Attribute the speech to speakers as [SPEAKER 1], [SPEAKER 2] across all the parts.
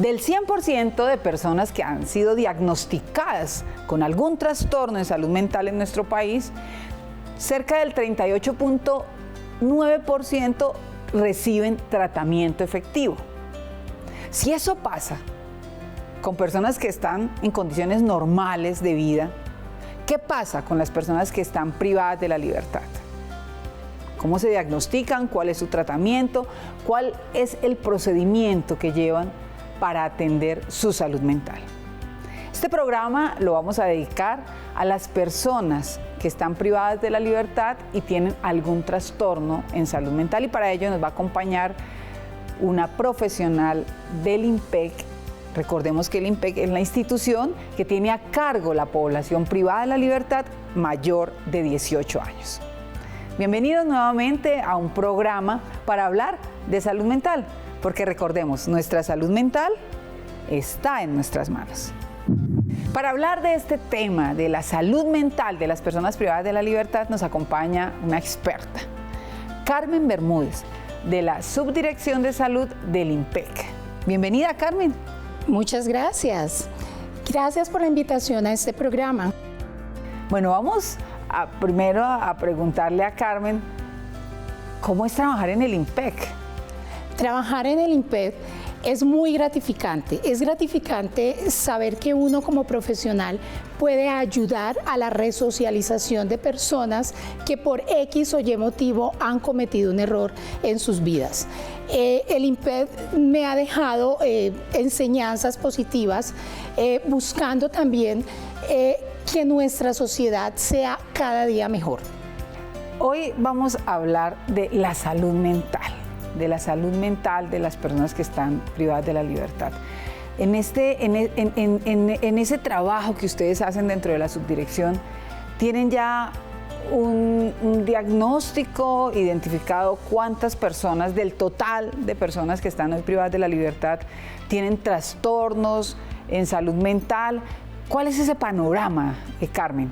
[SPEAKER 1] Del 100% de personas que han sido diagnosticadas con algún trastorno en salud mental en nuestro país, cerca del 38.9% reciben tratamiento efectivo. Si eso pasa con personas que están en condiciones normales de vida, ¿qué pasa con las personas que están privadas de la libertad? ¿Cómo se diagnostican? ¿Cuál es su tratamiento? ¿Cuál es el procedimiento que llevan para atender su salud mental? Este programa lo vamos a dedicar a las personas que están privadas de la libertad y tienen algún trastorno en salud mental, y para ello nos va a acompañar una profesional del INPEC. Recordemos que el INPEC es la institución que tiene a cargo la población privada de la libertad mayor de 18 años. Bienvenidos nuevamente a un programa para hablar de salud mental, porque recordemos, nuestra salud mental está en nuestras manos. Para hablar de este tema, de la salud mental de las personas privadas de la libertad, nos acompaña una experta, Carmen Bermúdez, de la Subdirección de Salud del INPEC. Bienvenida, Carmen.
[SPEAKER 2] Muchas gracias. Gracias por la invitación a este programa.
[SPEAKER 1] Bueno, vamos primero a preguntarle a Carmen, ¿cómo es trabajar en el INPEC?
[SPEAKER 2] Trabajar en el INPEC es muy gratificante. Es gratificante saber que uno como profesional puede ayudar a la resocialización de personas que por X o Y motivo han cometido un error en sus vidas. El INPEC me ha dejado enseñanzas positivas, buscando también que nuestra sociedad sea cada día mejor.
[SPEAKER 1] Hoy vamos a hablar de la salud mental, de la salud mental de las personas que están privadas de la libertad. En ese trabajo que ustedes hacen dentro de la subdirección, ¿tienen ya un diagnóstico identificado cuántas personas del total de personas que están hoy privadas de la libertad tienen trastornos en salud mental? ¿Cuál es ese panorama, Carmen?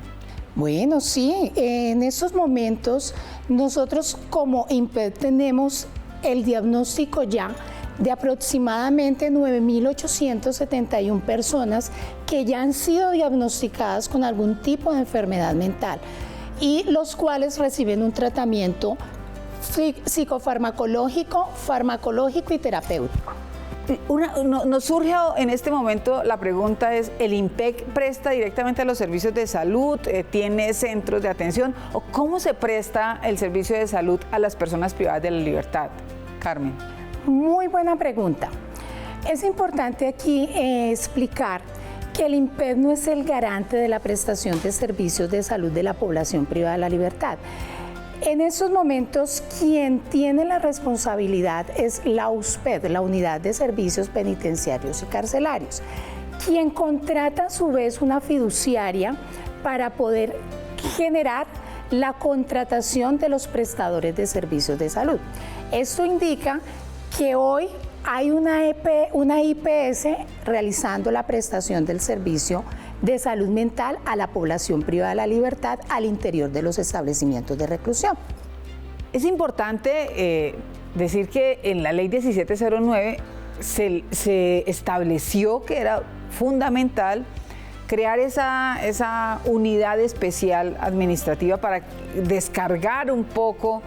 [SPEAKER 2] Bueno, sí, en estos momentos nosotros como INPEC tenemos el diagnóstico ya de aproximadamente 9.871 personas que ya han sido diagnosticadas con algún tipo de enfermedad mental y los cuales reciben un tratamiento psicofarmacológico, farmacológico y terapéutico.
[SPEAKER 1] Nos surge en este momento la pregunta es, ¿el INPEC presta directamente a los servicios de salud? ¿Tiene centros de atención? ¿O cómo se presta el servicio de salud a las personas privadas de la libertad? Carmen.
[SPEAKER 2] Muy buena pregunta. Es importante aquí explicar que el INPEC no es el garante de la prestación de servicios de salud de la población privada de la libertad. En estos momentos, quien tiene la responsabilidad es la USPED, la Unidad de Servicios Penitenciarios y Carcelarios, quien contrata a su vez una fiduciaria para poder generar la contratación de los prestadores de servicios de salud. Esto indica que hoy hay una IPS realizando la prestación del servicio de salud mental a la población privada de la libertad al interior de los establecimientos de reclusión.
[SPEAKER 1] Es importante decir que en la ley 1709 se estableció que era fundamental crear esa unidad especial administrativa para descargar un poco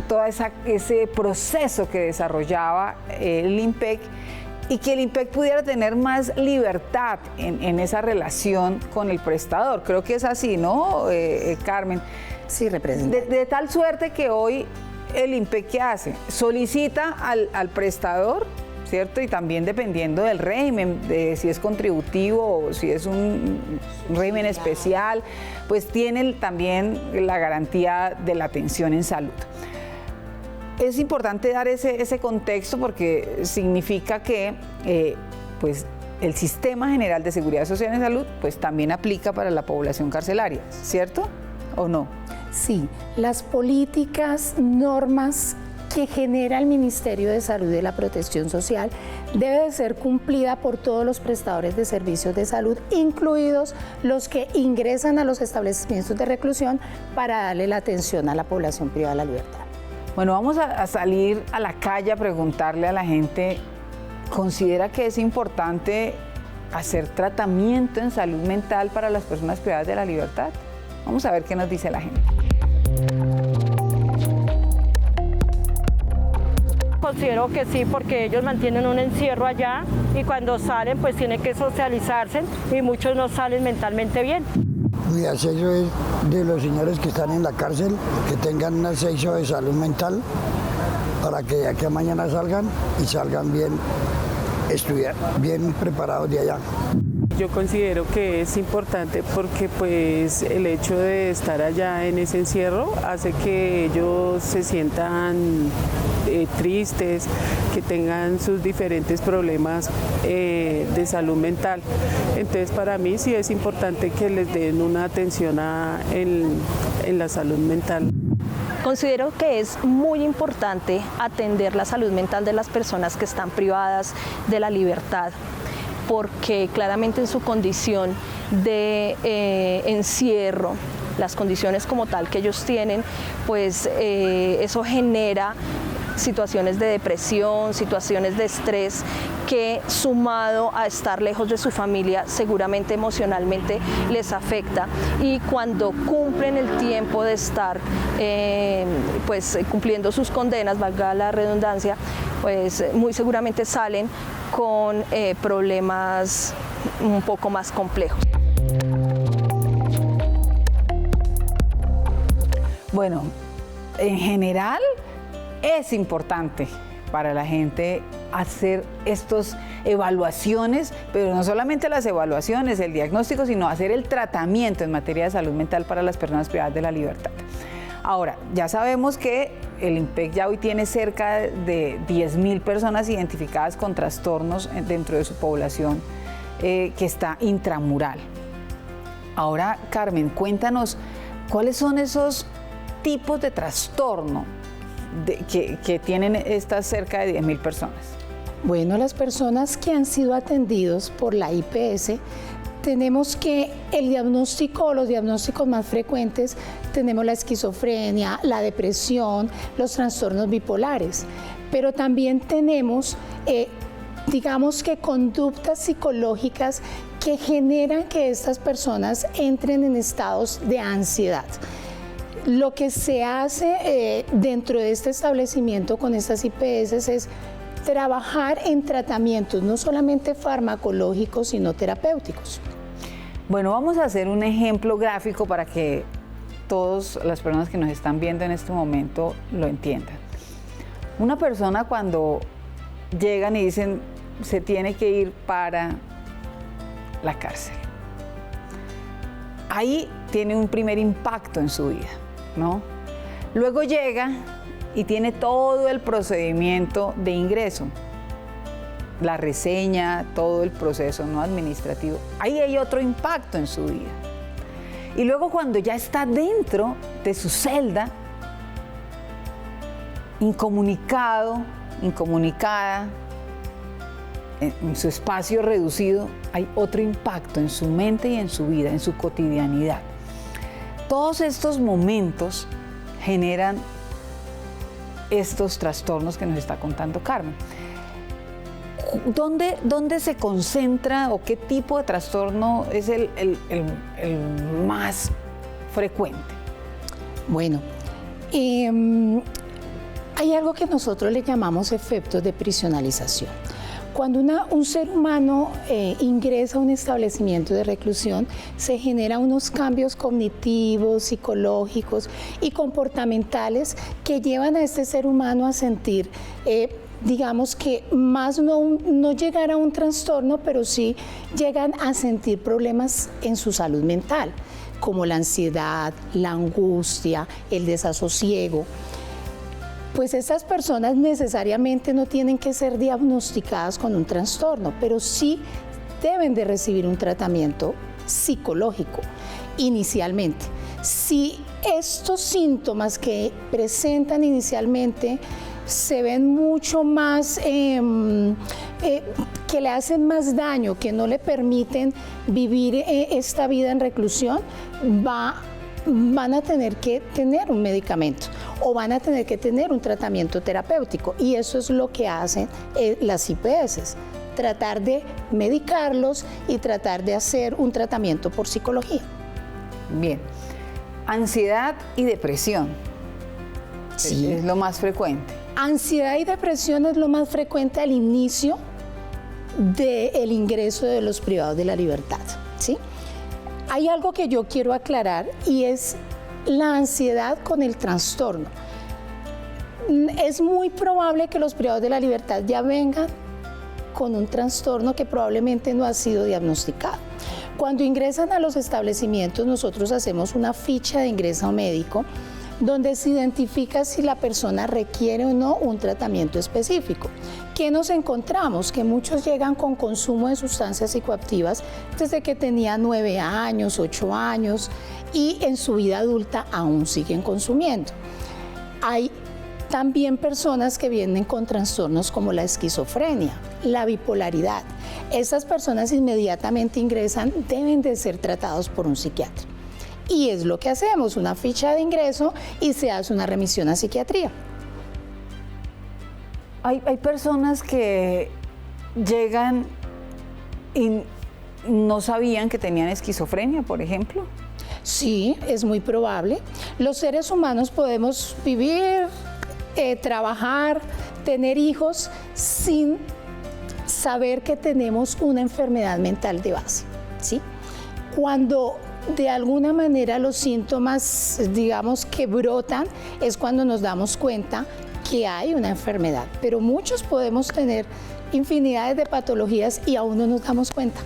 [SPEAKER 1] todo ese proceso que desarrollaba el INPEC y que el INPEC pudiera tener más libertad en esa relación con el prestador. Creo que es así, ¿no, Carmen?
[SPEAKER 2] Sí, representa.
[SPEAKER 1] De tal suerte que hoy el INPEC, ¿qué hace? Solicita al prestador, ¿cierto? Y también dependiendo del régimen, de si es contributivo o si es un régimen especial, pues tiene también la garantía de la atención en salud. Es importante dar ese contexto porque significa que pues, el Sistema General de Seguridad Social en Salud pues, también aplica para la población carcelaria, ¿cierto o no?
[SPEAKER 2] Sí, las políticas, normas que genera el Ministerio de Salud y de la Protección Social debe de ser cumplida por todos los prestadores de servicios de salud, incluidos los que ingresan a los establecimientos de reclusión para darle la atención a la población privada de la libertad.
[SPEAKER 1] Bueno, vamos a salir a la calle a preguntarle a la gente considera que es importante hacer tratamiento en salud mental para las personas privadas de la libertad. Vamos a ver qué nos dice la gente.
[SPEAKER 3] Considero que sí, porque ellos mantienen un encierro allá y cuando salen pues tienen que socializarse y muchos no salen mentalmente bien.
[SPEAKER 4] Mi acceso es de los señores que están en la cárcel, que tengan un acceso de salud mental para que de aquí a mañana salgan y salgan bien, estudiar, bien preparados de allá.
[SPEAKER 5] Yo considero que es importante porque pues el hecho de estar allá en ese encierro hace que ellos se sientan tristes, que tengan sus diferentes problemas de salud mental. Entonces para mí sí es importante que les den una atención en la salud mental.
[SPEAKER 6] Considero que es muy importante atender la salud mental de las personas que están privadas de la libertad, porque claramente en su condición de encierro, las condiciones como tal que ellos tienen, pues eso genera situaciones de depresión, situaciones de estrés, que sumado a estar lejos de su familia seguramente emocionalmente les afecta, y cuando cumplen el tiempo de estar pues cumpliendo sus condenas, valga la redundancia, pues muy seguramente salen con problemas un poco más complejos.
[SPEAKER 1] Bueno, en general es importante para la gente hacer estas evaluaciones, pero no solamente las evaluaciones, el diagnóstico, sino hacer el tratamiento en materia de salud mental para las personas privadas de la libertad. Ahora, ya sabemos que el IMPEC ya hoy tiene cerca de 10.000 personas identificadas con trastornos dentro de su población que está intramural. Ahora, Carmen, cuéntanos, ¿cuáles son esos tipos de trastorno que tienen estas cerca de 10.000 personas?
[SPEAKER 2] Bueno, las personas que han sido atendidos por la IPS, tenemos que el diagnóstico o los diagnósticos más frecuentes, tenemos la esquizofrenia, la depresión, los trastornos bipolares, pero también tenemos, digamos que conductas psicológicas que generan que estas personas entren en estados de ansiedad. Lo que se hace dentro de este establecimiento con estas IPS es trabajar en tratamientos no solamente farmacológicos, sino terapéuticos.
[SPEAKER 1] Bueno, vamos a hacer un ejemplo gráfico para que todas las personas que nos están viendo en este momento lo entiendan. Una persona cuando llegan y dicen se tiene que ir para la cárcel, ahí tiene un primer impacto en su vida, ¿no? Luego llega y tiene todo el procedimiento de ingreso, la reseña, todo el proceso no administrativo. Ahí hay otro impacto en su vida. Y luego cuando ya está dentro de su celda, incomunicado, incomunicada, en su espacio reducido, hay otro impacto en su mente y en su vida, en su cotidianidad. Todos estos momentos generan estos trastornos que nos está contando Carmen. ¿Dónde se concentra o qué tipo de trastorno es el más frecuente?
[SPEAKER 2] Bueno, hay algo que nosotros le llamamos efectos de prisionalización. Cuando un ser humano ingresa a un establecimiento de reclusión, se generan unos cambios cognitivos, psicológicos y comportamentales que llevan a este ser humano a sentir, digamos que más no llegar a un trastorno, pero sí llegan a sentir problemas en su salud mental, como la ansiedad, la angustia, el desasosiego. Pues estas personas necesariamente no tienen que ser diagnosticadas con un trastorno, pero sí deben de recibir un tratamiento psicológico inicialmente. Si estos síntomas que presentan inicialmente se ven mucho más, que le hacen más daño, que no le permiten vivir esta vida en reclusión, va van a tener que tener un medicamento o van a tener que tener un tratamiento terapéutico, y eso es lo que hacen las IPS, tratar de medicarlos y tratar de hacer un tratamiento por psicología.
[SPEAKER 1] Bien, ansiedad y depresión.
[SPEAKER 2] Sí.
[SPEAKER 1] Es lo más frecuente.
[SPEAKER 2] Ansiedad y depresión es lo más frecuente al inicio del ingreso de los privados de la libertad, ¿sí? Hay algo que yo quiero aclarar, y es la ansiedad con el trastorno. Es muy probable que los privados de la libertad ya vengan con un trastorno que probablemente no ha sido diagnosticado. Cuando ingresan a los establecimientos, nosotros hacemos una ficha de ingreso médico donde se identifica si la persona requiere o no un tratamiento específico. ¿Qué nos encontramos? Que muchos llegan con consumo de sustancias psicoactivas desde que tenían 9 años, 8 años, y en su vida adulta aún siguen consumiendo. Hay también personas que vienen con trastornos como la esquizofrenia, la bipolaridad. Estas personas inmediatamente ingresan, deben de ser tratados por un psiquiatra. Y es lo que hacemos, una ficha de ingreso, y se hace una remisión a psiquiatría.
[SPEAKER 1] Hay personas que llegan y no sabían que tenían esquizofrenia, por ejemplo.
[SPEAKER 2] Sí, es muy probable. Los seres humanos podemos vivir, trabajar, tener hijos sin saber que tenemos una enfermedad mental de base, ¿sí? Cuando de alguna manera los síntomas, digamos, que brotan, es cuando nos damos cuenta que hay una enfermedad. Pero muchos podemos tener infinidades de patologías y aún no nos damos cuenta.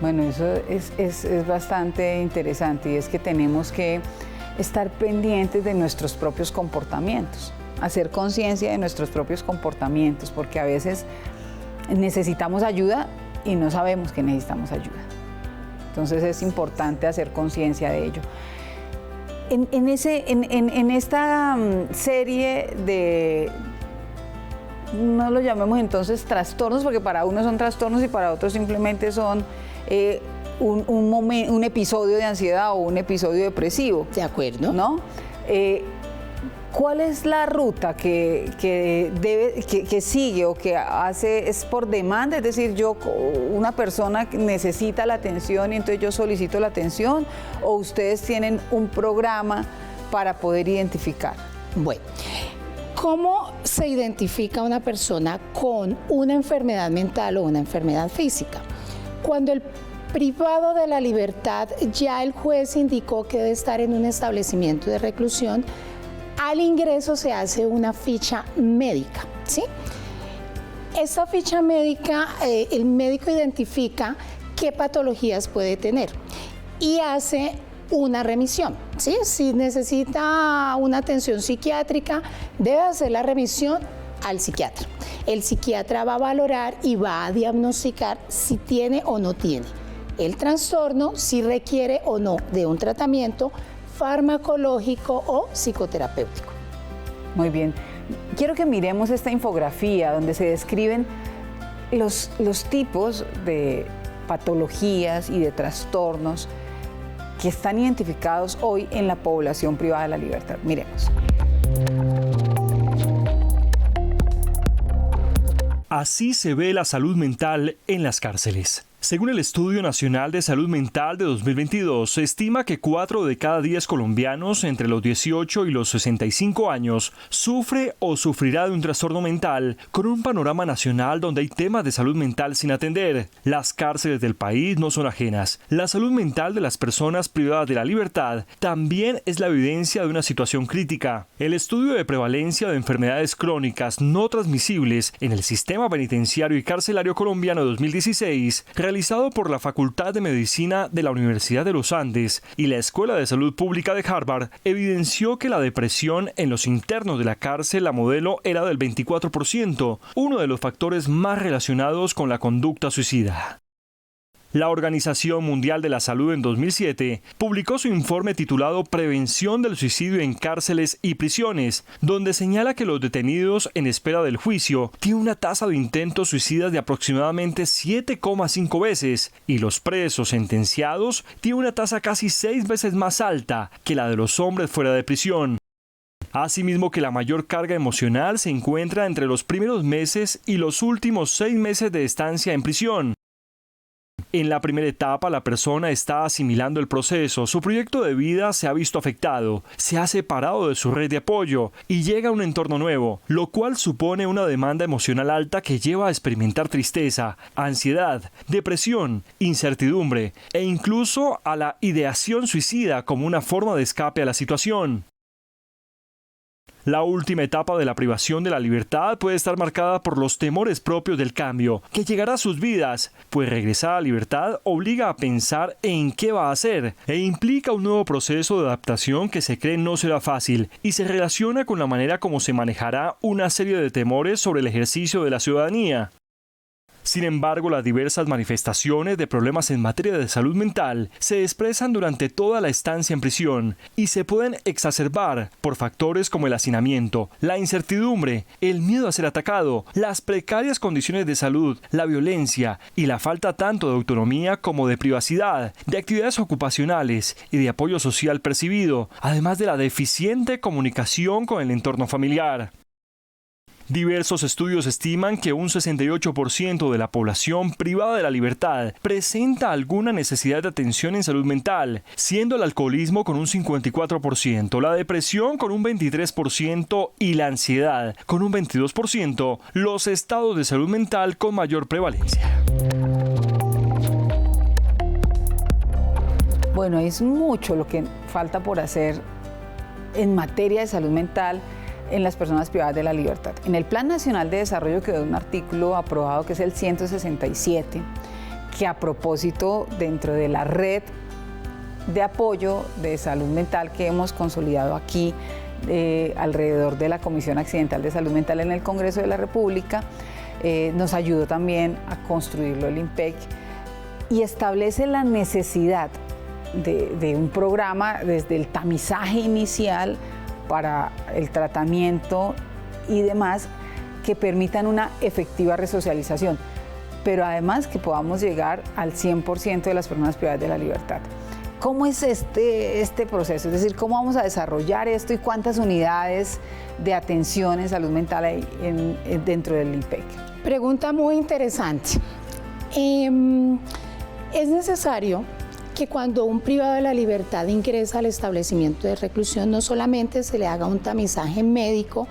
[SPEAKER 1] Bueno, eso es bastante interesante, y es que tenemos que estar pendientes de nuestros propios comportamientos, hacer conciencia de nuestros propios comportamientos, porque a veces necesitamos ayuda y no sabemos que necesitamos ayuda. Entonces es importante hacer conciencia de ello. En esta serie de, no lo llamemos entonces trastornos, porque para unos son trastornos y para otros simplemente son un episodio de ansiedad o un episodio depresivo.
[SPEAKER 2] De acuerdo.
[SPEAKER 1] ¿No? ¿Cuál es la ruta que sigue o que hace? ¿Es por demanda? Es decir, una persona necesita la atención y entonces yo solicito la atención, ¿o ustedes tienen un programa para poder identificar?
[SPEAKER 2] Bueno, ¿cómo se identifica una persona con una enfermedad mental o una enfermedad física? Cuando el privado de la libertad, ya el juez indicó que debe estar en un establecimiento de reclusión, al ingreso se hace una ficha médica, ¿sí? Esta ficha médica, el médico identifica qué patologías puede tener y hace una remisión, ¿sí? Si necesita una atención psiquiátrica, debe hacer la remisión al psiquiatra. El psiquiatra va a valorar y va a diagnosticar si tiene o no tiene el trastorno, si requiere o no de un tratamiento farmacológico o psicoterapéutico.
[SPEAKER 1] Muy bien. Quiero que miremos esta infografía donde se describen los tipos de patologías y de trastornos que están identificados hoy en la población privada de la libertad. Miremos.
[SPEAKER 7] Así se ve la salud mental en las cárceles. Según el Estudio Nacional de Salud Mental de 2022, se estima que 4 de cada 10 colombianos entre los 18 y los 65 años sufre o sufrirá de un trastorno mental, con un panorama nacional donde hay temas de salud mental sin atender. Las cárceles del país no son ajenas. La salud mental de las personas privadas de la libertad también es la evidencia de una situación crítica. El estudio de prevalencia de enfermedades crónicas no transmisibles en el sistema penitenciario y carcelario colombiano 2016, realizado por la Facultad de Medicina de la Universidad de los Andes y la Escuela de Salud Pública de Harvard, evidenció que la depresión en los internos de la cárcel, la modelo, era del 24%, uno de los factores más relacionados con la conducta suicida. La Organización Mundial de la Salud en 2007 publicó su informe titulado Prevención del suicidio en cárceles y prisiones, donde señala que los detenidos en espera del juicio tienen una tasa de intentos suicidas de aproximadamente 7,5 veces y los presos sentenciados tienen una tasa casi 6 veces más alta que la de los hombres fuera de prisión. Asimismo que la mayor carga emocional se encuentra entre los primeros meses y los últimos 6 meses de estancia en prisión. En la primera etapa, la persona está asimilando el proceso, su proyecto de vida se ha visto afectado, se ha separado de su red de apoyo y llega a un entorno nuevo, lo cual supone una demanda emocional alta que lleva a experimentar tristeza, ansiedad, depresión, incertidumbre e incluso a la ideación suicida como una forma de escape a la situación. La última etapa de la privación de la libertad puede estar marcada por los temores propios del cambio que llegará a sus vidas, pues regresar a la libertad obliga a pensar en qué va a hacer e implica un nuevo proceso de adaptación que se cree no será fácil y se relaciona con la manera como se manejará una serie de temores sobre el ejercicio de la ciudadanía. Sin embargo, las diversas manifestaciones de problemas en materia de salud mental se expresan durante toda la estancia en prisión y se pueden exacerbar por factores como el hacinamiento, la incertidumbre, el miedo a ser atacado, las precarias condiciones de salud, la violencia y la falta tanto de autonomía como de privacidad, de actividades ocupacionales y de apoyo social percibido, además de la deficiente comunicación con el entorno familiar. Diversos estudios estiman que un 68% de la población privada de la libertad presenta alguna necesidad de atención en salud mental, siendo el alcoholismo con un 54%, la depresión con un 23% y la ansiedad con un 22%, los estados de salud mental con mayor prevalencia.
[SPEAKER 1] Bueno, es mucho lo que falta por hacer en materia de salud mental en las personas privadas de la libertad. En el Plan Nacional de Desarrollo quedó un artículo aprobado que es el 167, que a propósito dentro de la red de apoyo de salud mental que hemos consolidado aquí alrededor de la Comisión Accidental de Salud Mental en el Congreso de la República, nos ayudó también a construirlo el INPEC y establece la necesidad de un programa desde el tamizaje inicial para el tratamiento y demás que permitan una efectiva resocialización, pero además que podamos llegar al 100% de las personas privadas de la libertad. ¿Cómo es este proceso? Es decir, ¿cómo vamos a desarrollar esto y cuántas unidades de atención en salud mental hay dentro del INPEC?
[SPEAKER 2] Pregunta muy interesante. Es necesario que cuando un privado de la libertad ingresa al establecimiento de reclusión no solamente se le haga un tamizaje médico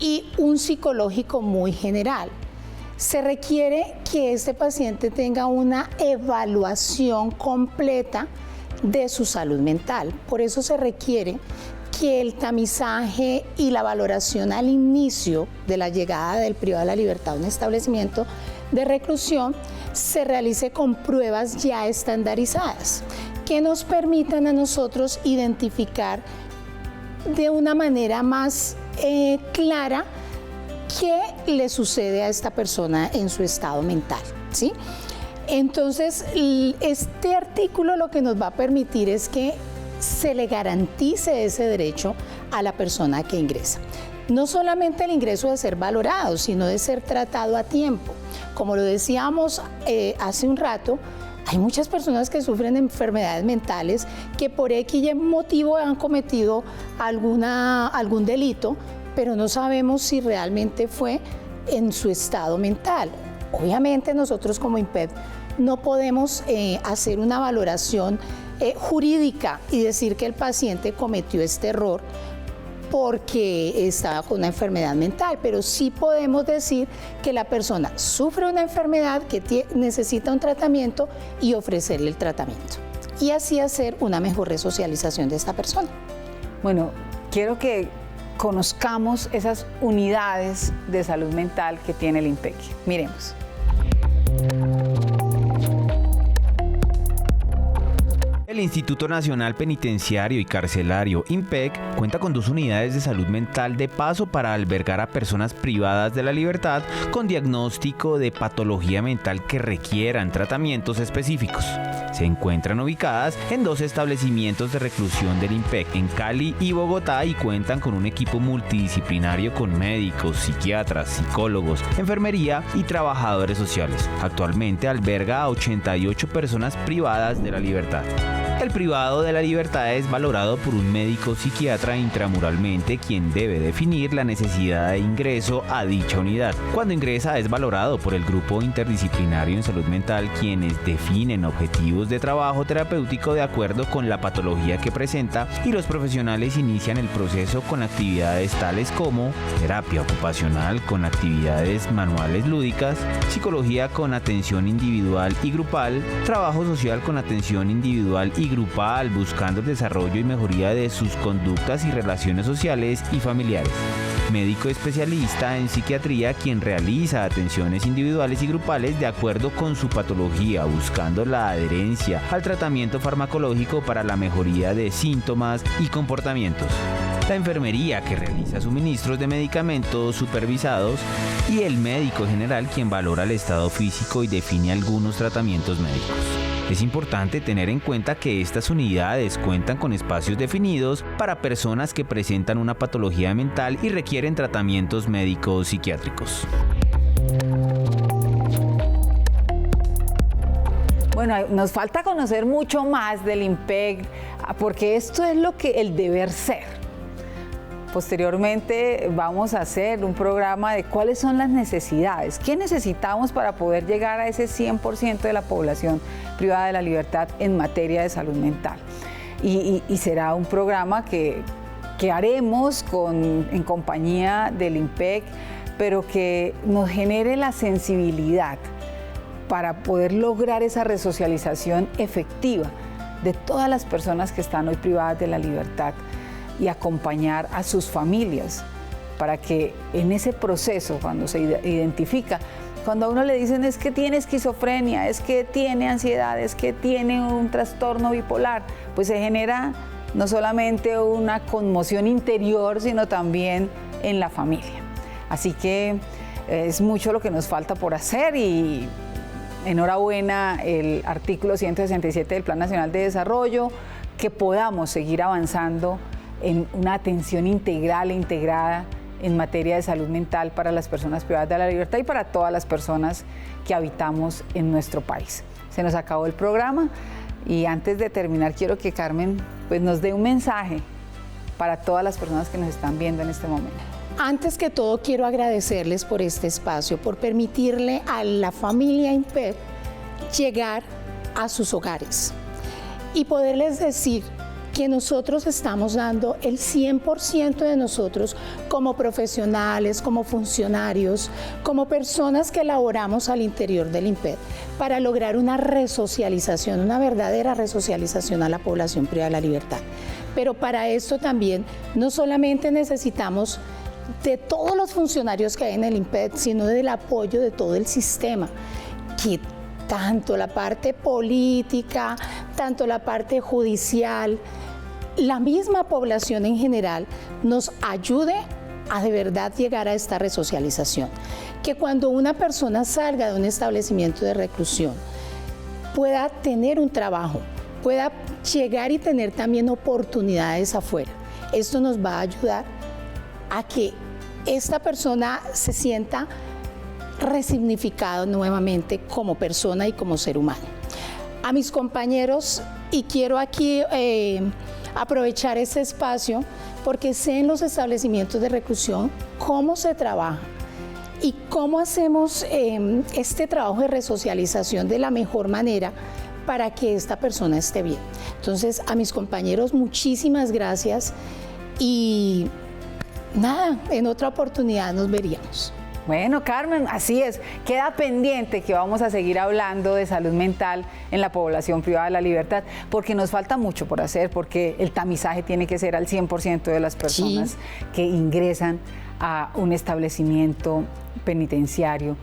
[SPEAKER 2] y un psicológico muy general. Se requiere que este paciente tenga una evaluación completa de su salud mental. Por eso se requiere que el tamizaje y la valoración al inicio de la llegada del privado de la libertad a un establecimiento de reclusión se realice con pruebas ya estandarizadas que nos permitan a nosotros identificar de una manera más clara qué le sucede a esta persona en su estado mental, ¿sí? Entonces, este artículo lo que nos va a permitir es que se le garantice ese derecho a la persona que ingresa. No solamente el ingreso de ser valorado, sino de ser tratado a tiempo. Como lo decíamos hace un rato, hay muchas personas que sufren enfermedades mentales que por X motivo han cometido algún delito, pero no sabemos si realmente fue en su estado mental. Obviamente nosotros como INPED no podemos hacer una valoración jurídica y decir que el paciente cometió este error porque estaba con una enfermedad mental, pero sí podemos decir que la persona sufre una enfermedad que necesita un tratamiento y ofrecerle el tratamiento. Y así hacer una mejor resocialización de esta persona.
[SPEAKER 1] Bueno, quiero que conozcamos esas unidades de salud mental que tiene el INPEC. Miremos.
[SPEAKER 8] El Instituto Nacional Penitenciario y Carcelario, INPEC, cuenta con 2 unidades de salud mental de paso para albergar a personas privadas de la libertad con diagnóstico de patología mental que requieran tratamientos específicos. Se encuentran ubicadas en 2 establecimientos de reclusión del INPEC, en Cali y Bogotá, y cuentan con un equipo multidisciplinario con médicos, psiquiatras, psicólogos, enfermería y trabajadores sociales. Actualmente alberga a 88 personas privadas de la libertad. El privado de la libertad es valorado por un médico psiquiatra intramuralmente, quien debe definir la necesidad de ingreso a dicha unidad. Cuando ingresa es valorado por el grupo interdisciplinario en salud mental, quienes definen objetivos de trabajo terapéutico de acuerdo con la patología que presenta, y los profesionales inician el proceso con actividades tales como terapia ocupacional con actividades manuales lúdicas, psicología con atención individual y grupal, trabajo social con atención individual y grupal, buscando el desarrollo y mejoría de sus conductas y relaciones sociales y familiares. Médico especialista en psiquiatría, quien realiza atenciones individuales y grupales de acuerdo con su patología, buscando la adherencia al tratamiento farmacológico para la mejoría de síntomas y comportamientos. La enfermería, que realiza suministros de medicamentos supervisados, y el médico general, quien valora el estado físico y define algunos tratamientos médicos. Es importante tener en cuenta que estas unidades cuentan con espacios definidos para personas que presentan una patología mental y requieren tratamientos médicos psiquiátricos.
[SPEAKER 1] Bueno, nos falta conocer mucho más del INPEC, porque esto es el deber ser. Posteriormente vamos a hacer un programa de cuáles son las necesidades, qué necesitamos para poder llegar a ese 100% de la población privada de la libertad en materia de salud mental. Y será un programa que haremos en compañía del INPEC, pero que nos genere la sensibilidad para poder lograr esa resocialización efectiva de todas las personas que están hoy privadas de la libertad, y acompañar a sus familias para que en ese proceso, cuando se identifica, cuando a uno le dicen es que tiene esquizofrenia, es que tiene ansiedad, es que tiene un trastorno bipolar, pues se genera no solamente una conmoción interior, sino también en la familia. Así que es mucho lo que nos falta por hacer, y enhorabuena el artículo 167 del Plan Nacional de Desarrollo, que podamos seguir avanzando en una atención integral e integrada en materia de salud mental para las personas privadas de la libertad y para todas las personas que habitamos en nuestro país. Se nos acabó el programa, y antes de terminar quiero que Carmen pues nos dé un mensaje para todas las personas que nos están viendo en este momento.
[SPEAKER 2] Antes que todo, quiero agradecerles por este espacio, por permitirle a la familia INPEC llegar a sus hogares y poderles decir que nosotros estamos dando el 100% de nosotros como profesionales, como funcionarios, como personas que laboramos al interior del INPEC para lograr una resocialización, una verdadera resocialización a la población privada de la libertad. Pero para esto también no solamente necesitamos de todos los funcionarios que hay en el INPEC, sino del apoyo de todo el sistema, que tanto la parte política, tanto la parte judicial, la misma población en general nos ayude a de verdad llegar a esta resocialización. Que cuando una persona salga de un establecimiento de reclusión pueda tener un trabajo, pueda llegar y tener también oportunidades afuera. Esto nos va a ayudar a que esta persona se sienta resignificado nuevamente como persona y como ser humano. A mis compañeros, y quiero aquí aprovechar este espacio porque sé en los establecimientos de reclusión cómo se trabaja y cómo hacemos este trabajo de resocialización de la mejor manera para que esta persona esté bien. Entonces, a mis compañeros, muchísimas gracias, y nada, en otra oportunidad nos veríamos.
[SPEAKER 1] Bueno, Carmen, así es. Queda pendiente que vamos a seguir hablando de salud mental en la población privada de la libertad, porque nos falta mucho por hacer, porque el tamizaje tiene que ser al 100% de las personas que ingresan a un establecimiento penitenciario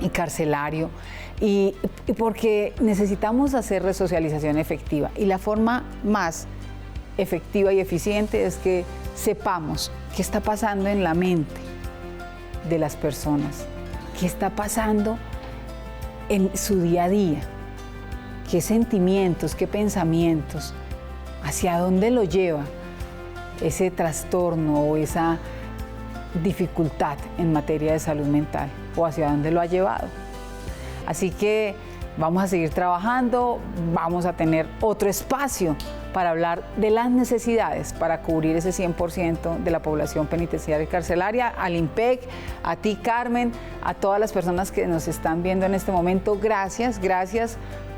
[SPEAKER 1] y carcelario. y porque necesitamos hacer resocialización efectiva. Y la forma más efectiva y eficiente es que sepamos qué está pasando en la mente de las personas, qué está pasando en su día a día, qué sentimientos, qué pensamientos, hacia dónde lo lleva ese trastorno o esa dificultad en materia de salud mental o hacia dónde lo ha llevado. Así que vamos a seguir trabajando, vamos a tener otro espacio para hablar de las necesidades para cubrir ese 100% de la población penitenciaria y carcelaria. Al IMPEC, a ti, Carmen, a todas las personas que nos están viendo en este momento, gracias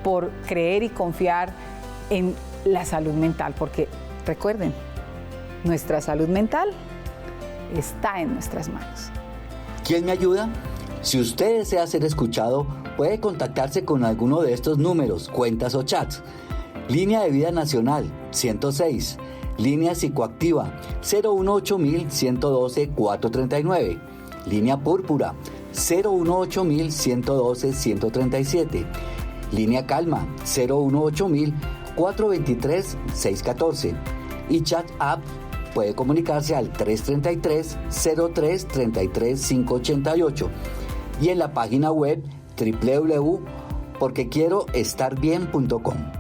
[SPEAKER 1] por creer y confiar en la salud mental, porque recuerden, nuestra salud mental está en nuestras manos.
[SPEAKER 9] ¿Quién me ayuda? Si usted desea ser escuchado, puede contactarse con alguno de estos números, cuentas o chats. Línea de Vida Nacional, 106. Línea Psicoactiva, 018-112-439. Línea Púrpura, 018-112-137. Línea Calma, 018-423-614. Y Chat App puede comunicarse al 333-03-33-588. Y en la página web www.porquequieroestarbien.com.